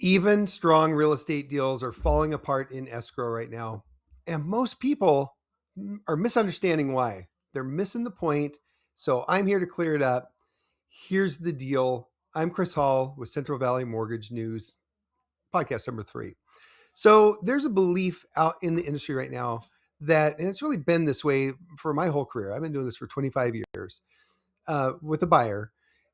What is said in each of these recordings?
Even strong real estate deals are falling apart in escrow right now. And most people are misunderstanding why. They're missing the point. So I'm here to clear it up. Here's the deal. I'm Chris Hall with Central Valley Mortgage News, podcast number 3. So there's a belief out in the industry right now that, and it's really been this way for my whole career. I've been doing this for 25 years with a buyer.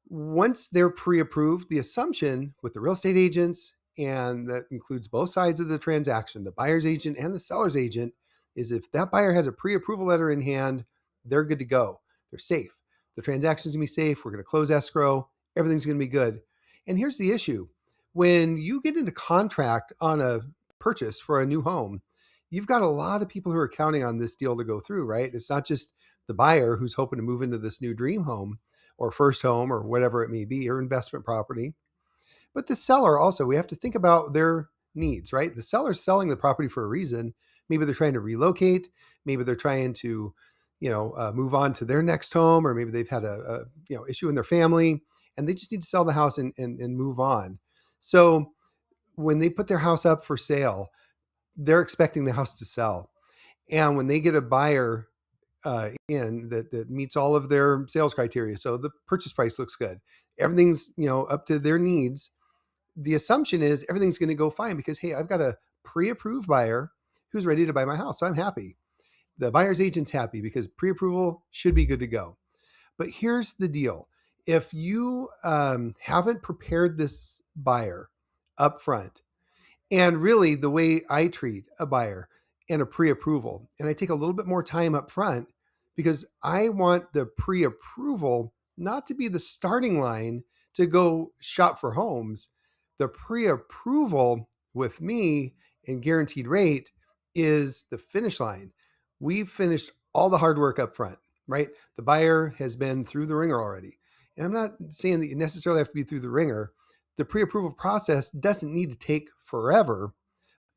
Once they're pre-approved, the assumption with the real estate agents, and that includes both sides of the transaction, the buyer's agent and the seller's agent, is if that buyer has a pre-approval letter in hand, they're good to go. They're safe. The transaction's gonna be safe. We're gonna close escrow. Everything's gonna be good. And here's the issue. When you get into contract on a purchase for a new home, you've got a lot of people who are counting on this deal to go through, right? It's not just the buyer who's hoping to move into this new dream home or first home or whatever it may be, or investment property. But the seller also, we have to think about their needs, right? The seller's selling the property for a reason. Maybe they're trying to relocate. Maybe they're trying to, move on to their next home, or maybe they've had a issue in their family and they just need to sell the house and move on. So when they put their house up for sale, they're expecting the house to sell. And when they get a buyer in that meets all of their sales criteria, so the purchase price looks good, everything's up to their needs, the assumption is everything's going to go fine because, hey, I've got a pre-approved buyer who's ready to buy my house, so I'm happy. The buyer's agent's happy because pre-approval should be good to go. But here's the deal. If you haven't prepared this buyer up front, and really the way I treat a buyer and a pre-approval, and I take a little bit more time up front because I want the pre-approval not to be the starting line to go shop for homes. The pre-approval with me and guaranteed rate is the finish line. We've finished all the hard work up front, right? The buyer has been through the ringer already. And I'm not saying that you necessarily have to be through the ringer. The pre-approval process doesn't need to take forever,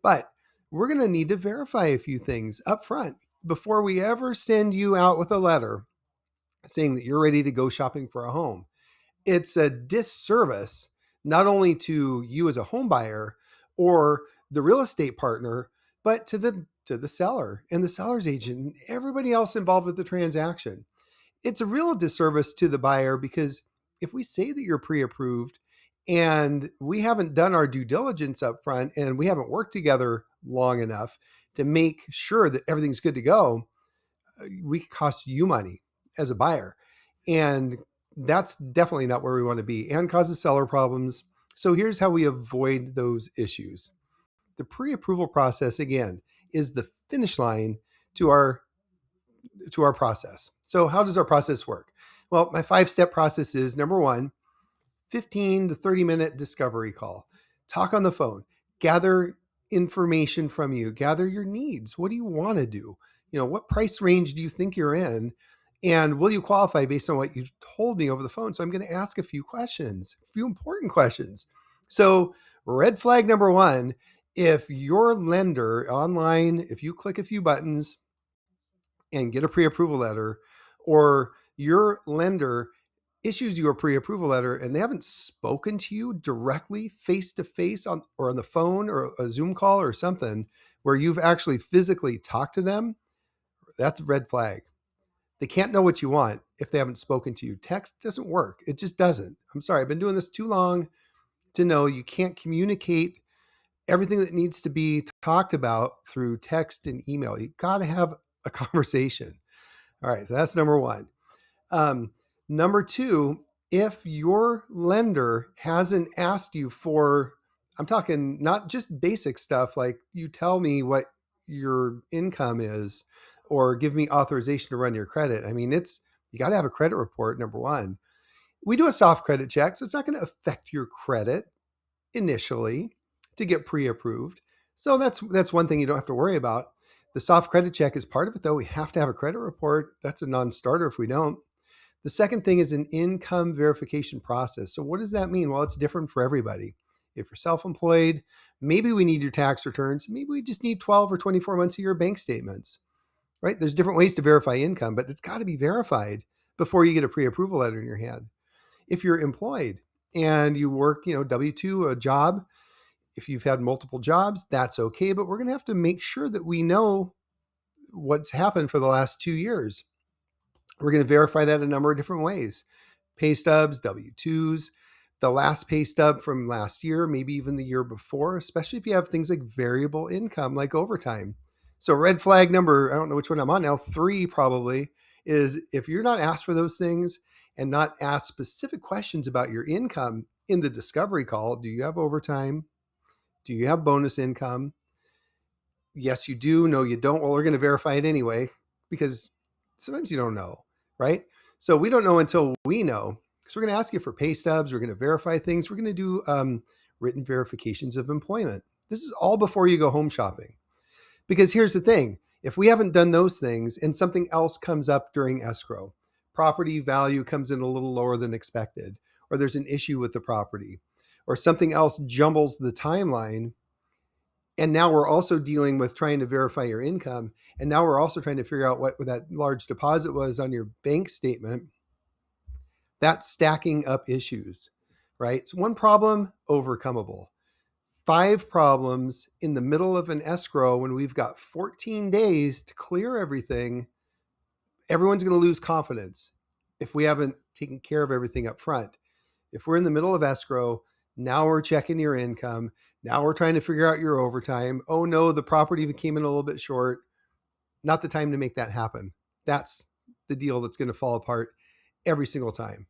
but we're going to need to verify a few things up front before we ever send you out with a letter saying that you're ready to go shopping for a home. It's a disservice not only to you as a home buyer or the real estate partner, but to the seller and the seller's agent and everybody else involved with the transaction. It's a real disservice to the buyer because if we say that you're pre-approved and we haven't done our due diligence up front and we haven't worked together long enough to make sure that everything's good to go, we could cost you money as a buyer. And that's definitely not where we want to be and causes seller problems. So here's how we avoid those issues. The pre-approval process, again, is the finish line to our process. So how does our process work? Well, my 5-step process is number 1, 15 to 30 minute discovery call. Talk on the phone, gather information from you, gather your needs. What do you want to do? What price range do you think you're in? And will you qualify based on what you told me over the phone? So I'm going to ask a few questions, a few important questions. So red flag number 1, if your lender online, if you click a few buttons and get a pre-approval letter, or your lender issues you a pre-approval letter and they haven't spoken to you directly face-to-face on the phone or a Zoom call or something where you've actually physically talked to them, that's a red flag. They can't know what you want if they haven't spoken to you. Text doesn't work. It just doesn't. I'm sorry. I've been doing this too long to know you can't communicate everything that needs to be talked about through text and email. You got to have a conversation. All right. So that's number 1. Number 2, if your lender hasn't asked you for, I'm talking not just basic stuff like you tell me what your income is or give me authorization to run your credit. I mean, you got to have a credit report, number 1. We do a soft credit check, so it's not going to affect your credit initially to get pre-approved. So that's one thing you don't have to worry about. The soft credit check is part of it, though. We have to have a credit report. That's a non-starter if we don't. The second thing is an income verification process. So what does that mean? Well, it's different for everybody. If you're self-employed, maybe we need your tax returns. Maybe we just need 12 or 24 months of your bank statements, right? There's different ways to verify income, but it's got to be verified before you get a pre-approval letter in your hand. If you're employed and you work, W-2, a job, If you've had multiple jobs, that's okay, but we're going to have to make sure that we know what's happened for the last 2 years. We're going to verify that a number of different ways. Pay stubs, W-2s, the last pay stub from last year, maybe even the year before, especially if you have things like variable income, like overtime. So red flag number, I don't know which one I'm on now, 3 probably, is if you're not asked for those things and not asked specific questions about your income in the discovery call. Do you have overtime? Do you have bonus income? Yes, you do. No, you don't. Well, we're going to verify it anyway, because sometimes you don't know, right? So we don't know until we know. So we're going to ask you for pay stubs. We're going to verify things. We're going to do written verifications of employment. This is all before you go home shopping. Because here's the thing. If we haven't done those things and something else comes up during escrow, property value comes in a little lower than expected, or there's an issue with the property, or something else jumbles the timeline, and now we're also dealing with trying to verify your income, and now we're also trying to figure out what that large deposit was on your bank statement, that's stacking up issues, right? So one problem, overcomable. 5 problems in the middle of an escrow when we've got 14 days to clear everything, everyone's going to lose confidence if we haven't taken care of everything up front. If we're in the middle of escrow, now we're checking your income. Now we're trying to figure out your overtime. Oh no, the property even came in a little bit short. Not the time to make that happen. That's the deal that's going to fall apart every single time.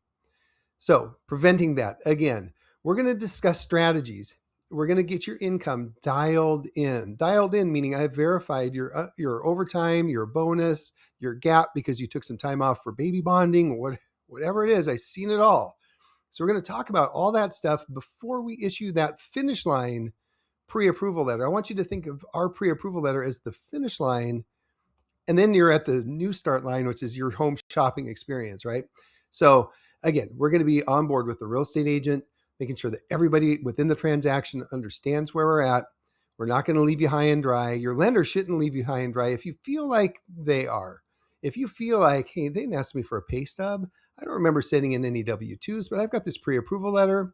So preventing that, again, we're going to discuss strategies. We're going to get your income dialed in. Dialed in meaning I've verified your overtime, your bonus, your gap because you took some time off for baby bonding, whatever it is. I've seen it all. So we're going to talk about all that stuff before we issue that finish line pre-approval letter. I want you to think of our pre-approval letter as the finish line, and then you're at the new start line, which is your home shopping experience, right? So again, we're going to be on board with the real estate agent, making sure that everybody within the transaction understands where we're at. We're not going to leave you high and dry. Your lender shouldn't leave you high and dry if you feel like they are. If you feel like, hey, they didn't ask me for a pay stub. I don't remember sending in any W-2s, but I've got this pre-approval letter.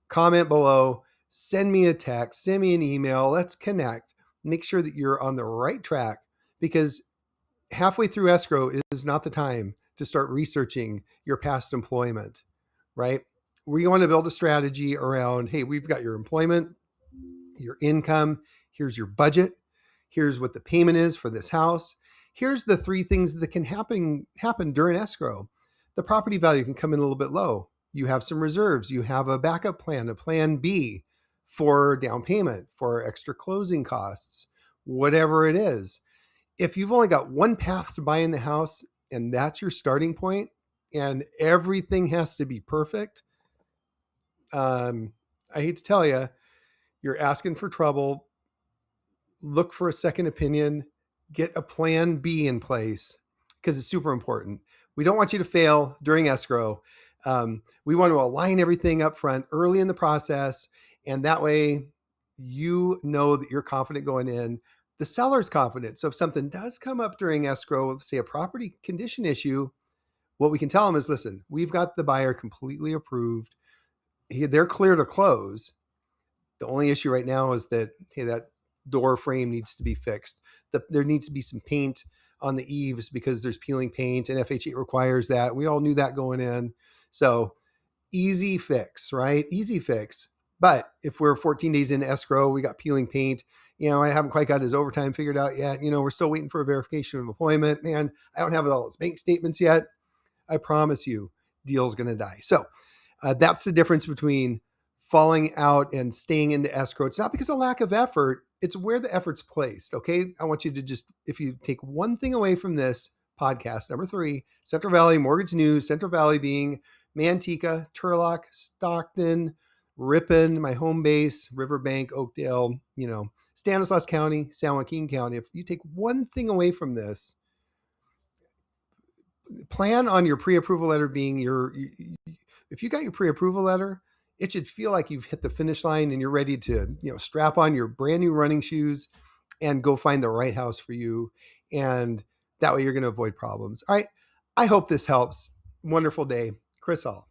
Comment below, send me a text, send me an email. Let's connect. Make sure that you're on the right track, because halfway through escrow is not the time to start researching your past employment, right? We want to build a strategy around, hey, we've got your employment, your income, here's your budget, here's what the payment is for this house. Here's the 3 things that can happen during escrow. The property value can come in a little bit low. You have some reserves. You have a backup plan, a plan B for down payment, for extra closing costs, whatever it is. If you've only got one path to buying the house and that's your starting point and everything has to be perfect, I hate to tell you, you're asking for trouble. Look for a second opinion. Get a plan B in place, because it's super important. We don't want you to fail during escrow. We want to align everything up front early in the process, and that way you know that you're confident going in. The seller's confident. So if something does come up during escrow, say a property condition issue, what we can tell them is, listen, we've got the buyer completely approved. They're clear to close. The only issue right now is that, hey, that door frame needs to be fixed. There needs to be some paint on the eaves because there's peeling paint and FH8 requires that. We all knew that going in. So easy fix, right? Easy fix. But if we're 14 days into escrow, we got peeling paint, I haven't quite got his overtime figured out yet. We're still waiting for a verification of employment. Man, I don't have all his bank statements yet. I promise you, deal's going to die. So that's the difference between falling out and staying into escrow. It's not because of lack of effort. It's where the effort's placed. Okay. I want you to just, if you take one thing away from this podcast, number 3, Central Valley Mortgage News, Central Valley being Manteca, Turlock, Stockton, Ripon, my home base, Riverbank, Oakdale, Stanislaus County, San Joaquin County. If you take one thing away from this, plan on your pre-approval letter being if you got your pre-approval letter, it should feel like you've hit the finish line and you're ready to, strap on your brand new running shoes and go find the right house for you. And that way you're going to avoid problems. All right. I hope this helps. Wonderful day. Chris Hall.